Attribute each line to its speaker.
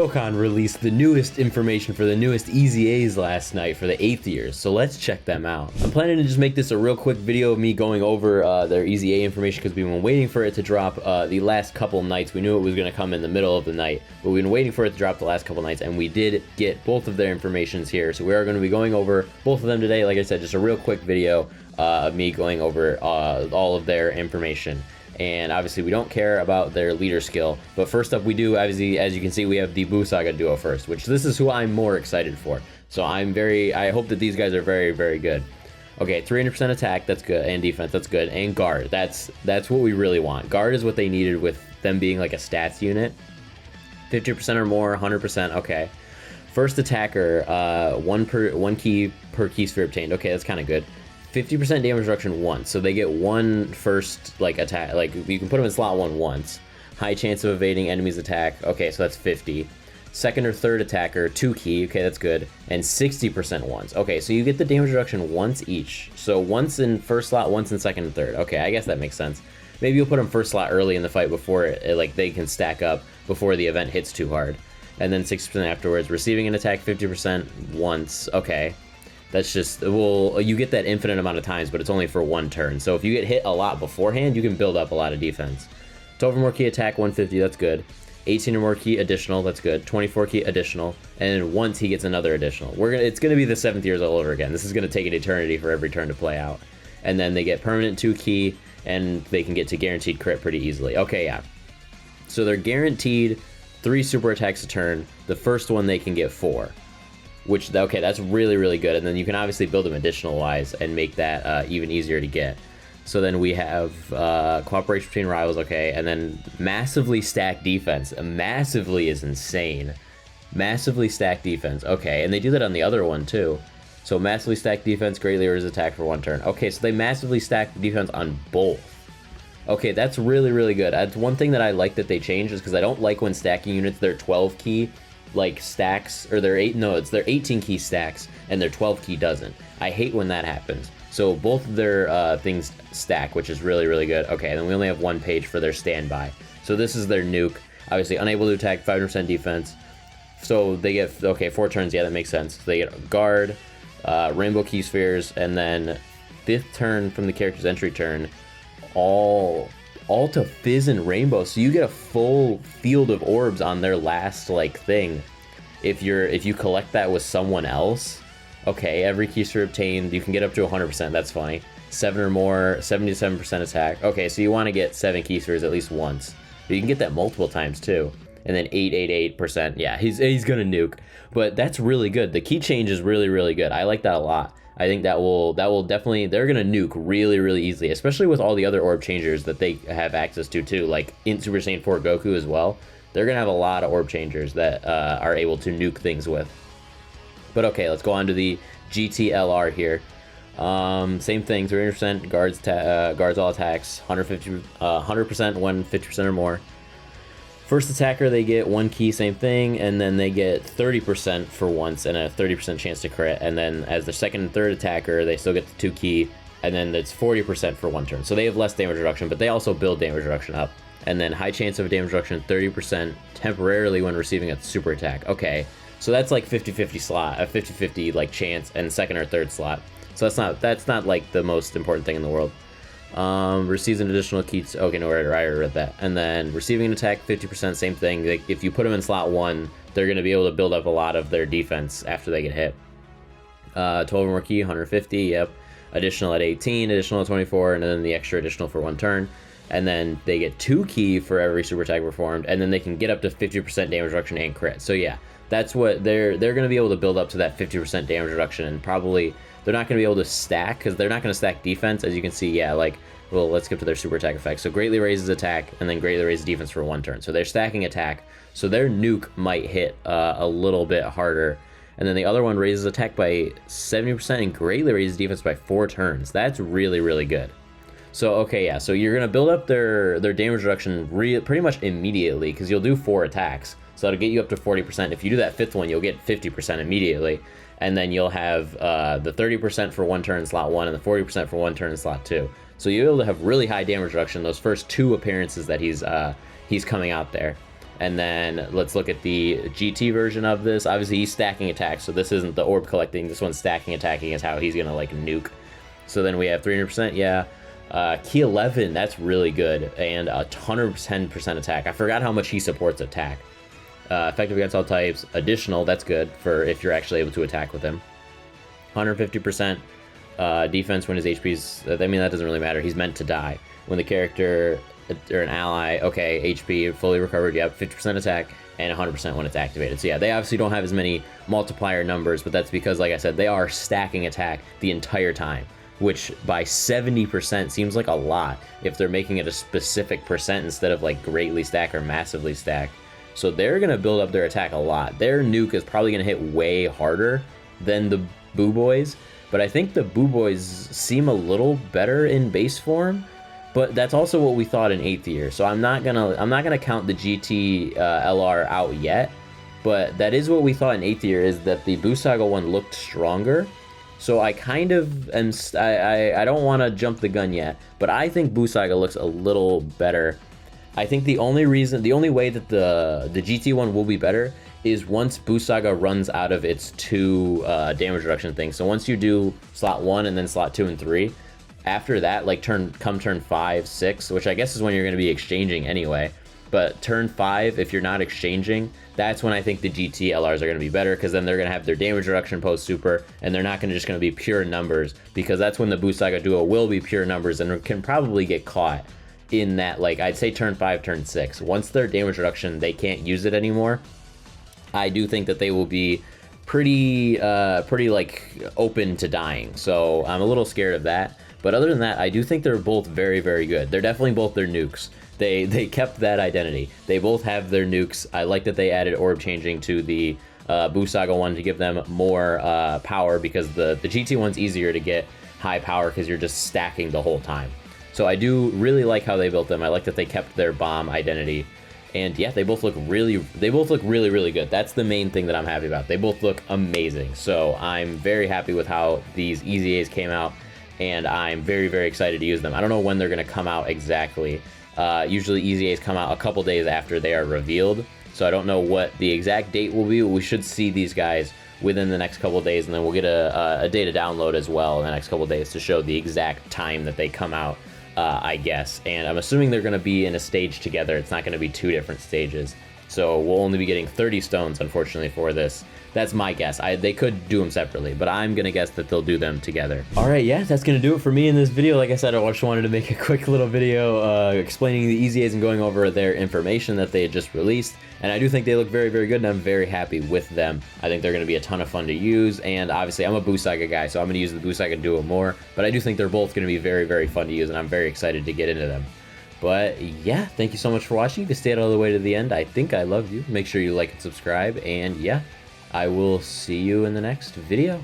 Speaker 1: Dokkan released the newest information for the newest EZAs last night for the 8th years, so let's check them out. I'm planning to just make this a real quick video of me going over their EZA information because we've been waiting for it to drop the last couple nights. We knew it was going to come in the middle of the night, but we've been waiting for it to drop the last couple nights, and we did get both of their informations here. So we are going to be going over both of them today. Like I said, just a real quick video of me going over all of their information. And obviously we don't care about their leader skill, but first up we do, obviously, as you can see, we have the Buu Saga duo first, which this is who I'm more excited for. So I hope that these guys are very, very good. Okay, 300% attack, that's good, and defense, that's good, and guard, that's what we really want. Guard is what they needed with them being like a stats unit. 50% or more, 100%, okay. First attacker, one key per key sphere obtained, okay, that's kind of good. 50% damage reduction once, so they get one first like attack, like you can put them in slot 1 once. High chance of evading enemies attack, okay, so that's 50. Second or third attacker, 2 key, okay, that's good, and 60% once. Okay, so you get the damage reduction once each, so once in first slot, once in second and third. Okay, I guess that makes sense. Maybe you'll put them first slot early in the fight before like they can stack up before the event hits too hard, and then 60% afterwards. Receiving an attack 50% once, okay. That's just, well, you get that infinite amount of times, but it's only for 1 turn. So if you get hit a lot beforehand, you can build up a lot of defense. 12 or more key attack, 150, that's good. 18 or more key additional, that's good. 24 key additional, and then once he gets another additional. It's gonna be the 7th years all over again. This is gonna take an eternity for every turn to play out. And then they get permanent 2 key, and they can get to guaranteed crit pretty easily. Okay, yeah. So they're guaranteed 3 super attacks a turn. The first one they can get 4. Which, okay, that's really, really good. And then you can obviously build them additional wise and make that even easier to get. So then we have cooperation between rivals, okay, and then massively stacked defense. Massively is insane. Massively stacked defense, okay, and they do that on the other one too. So massively stacked defense, greatly raises attack for 1 turn. Okay, so they massively stack the defense on both. Okay, that's really, really good. That's one thing that I like that they changed, is because I don't like when stacking units, they're 12 key. Like stacks, or it's their 18 key stacks and their 12 key doesn't. I hate when that happens. So both of their things stack, which is really, really good. Okay, and then we only have 1 page for their standby. So this is their nuke. Obviously unable to attack, 5% defense. So they get, okay, 4 turns, yeah, that makes sense. So they get guard, rainbow key spheres, and then 5th turn from the character's entry turn, all to fizz and rainbow, so you get a full field of orbs on their last like thing if you collect that with someone else. Okay, every key sphere obtained, you can get up to 100%, that's funny. 7 or more, 77% attack. Okay, so you want to get 7 key spheres at least once, but you can get that multiple times too. And then 888%, yeah, he's gonna nuke, but that's really good. The key change is really, really good. I like that a lot. I think that will definitely, they're gonna nuke really, really easily, especially with all the other orb changers that they have access to too, like in Super Saiyan 4 Goku as well. They're gonna have a lot of orb changers that are able to nuke things with. But okay, let's go on to the GTLR here. Same thing, 300% guards all attacks, 100% when 50% or more. First attacker, they get 1 key, same thing, and then they get 30% for once and a 30% chance to crit. And then as the second and third attacker, they still get the 2 key, and then it's 40% for 1 turn. So they have less damage reduction, but they also build damage reduction up. And then high chance of damage reduction, 30% temporarily when receiving a super attack. Okay, so that's like 50-50 slot, a 50-50 like chance, and second or third slot. So that's not like the most important thing in the world. Receives an additional key, okay, no, I already read that. And then receiving an attack, 50%, same thing. Like, if you put them in slot 1, they're going to be able to build up a lot of their defense after they get hit. 12 or more key, 150, yep. Additional at 18, additional at 24, and then the extra additional for 1 turn. And then they get 2 key for every super attack performed, and then they can get up to 50% damage reduction and crit. So yeah, that's what they're going to be able to build up to, that 50% damage reduction, and probably they're not going to be able to stack, because they're not going to stack defense, as you can see. Yeah, like, well, let's skip to their super attack effect. So greatly raises attack, and then greatly raises defense for 1 turn. So they're stacking attack, so their nuke might hit a little bit harder. And then the other one raises attack by 70% and greatly raises defense by 4 turns. That's really, really good. So, okay, yeah, so you're going to build up their damage reduction pretty much immediately, because you'll do 4 attacks. So that'll get you up to 40%. If you do that 5th one, you'll get 50% immediately. And then you'll have the 30% for 1 turn in slot 1 and the 40% for 1 turn in slot 2. So you'll be able to have really high damage reduction those first 2 appearances that he's coming out there. And then let's look at the GT version of this. Obviously, he's stacking attacks, so this isn't the orb collecting. This one's stacking attacking is how he's gonna like nuke. So then we have 300%, yeah. Key 11, that's really good, and 110% attack. I forgot how much he supports attack. Effective against all types, additional, that's good for if you're actually able to attack with him. 150% defense when his HP's, I mean, that doesn't really matter. He's meant to die. When the character or an ally, okay, HP fully recovered, yep, 50% attack, and 100% when it's activated. So yeah, they obviously don't have as many multiplier numbers, but that's because, like I said, they are stacking attack the entire time, which by 70% seems like a lot if they're making it a specific percent instead of like greatly stack or massively stack. So they're gonna build up their attack a lot. Their nuke is probably gonna hit way harder than the Boo Boys, but I think the Boo Boys seem a little better in base form. But that's also what we thought in 8th year, so I'm not gonna count the GT LR out yet. But that is what we thought in 8th year, is that the Boo Saga one looked stronger. So I kind of am, I don't want to jump the gun yet, but I think Boo Saga looks a little better. I think the only way that the GT one will be better is once Boo Saga runs out of its 2 damage reduction things. So once you do slot 1 and then slot 2 and 3. After that, like turn 5, 6, which I guess is when you're going to be exchanging anyway. But turn 5, if you're not exchanging, that's when I think the GT LRs are going to be better, because then they're going to have their damage reduction post super, and they're not just going to be pure numbers, because that's when the Boo Saga duo will be pure numbers and can probably get caught in that, like, I'd say turn 5, turn 6. Once their damage reduction, they can't use it anymore. I do think that they will be pretty like open to dying, so I'm a little scared of that. But other than that, I do think they're both very, very good. They're definitely both their nukes. They kept that identity. They both have their nukes. I like that they added orb changing to the Boo Saga one to give them more power, because the GT one's easier to get high power because you're just stacking the whole time. So I do really like how they built them. I like that they kept their bomb identity. And yeah, they both look really, really good. That's the main thing that I'm happy about. They both look amazing. So I'm very happy with how these EZAs came out, and I'm very, very excited to use them. I don't know when they're going to come out exactly. Usually EZAs come out a couple days after they are revealed, so I don't know what the exact date will be, but we should see these guys within the next couple days, and then we'll get a data download as well in the next couple days to show the exact time that they come out, I guess. And I'm assuming they're going to be in a stage together. It's not going to be 2 different stages, so we'll only be getting 30 stones, unfortunately, for this. That's my guess. They could do them separately, but I'm gonna guess that they'll do them together. All right, yeah, that's gonna do it for me in this video. Like I said, I just wanted to make a quick little video explaining the EZAs and going over their information that they had just released. And I do think they look very, very good, and I'm very happy with them. I think they're gonna be a ton of fun to use, and obviously I'm a Boo Saga guy, so I'm gonna use the Boo Saga duo more, but I do think they're both gonna be very, very fun to use, and I'm very excited to get into them. But yeah, thank you so much for watching. If you stayed all the way to the end, I think I love you. Make sure you like and subscribe, and yeah, I will see you in the next video.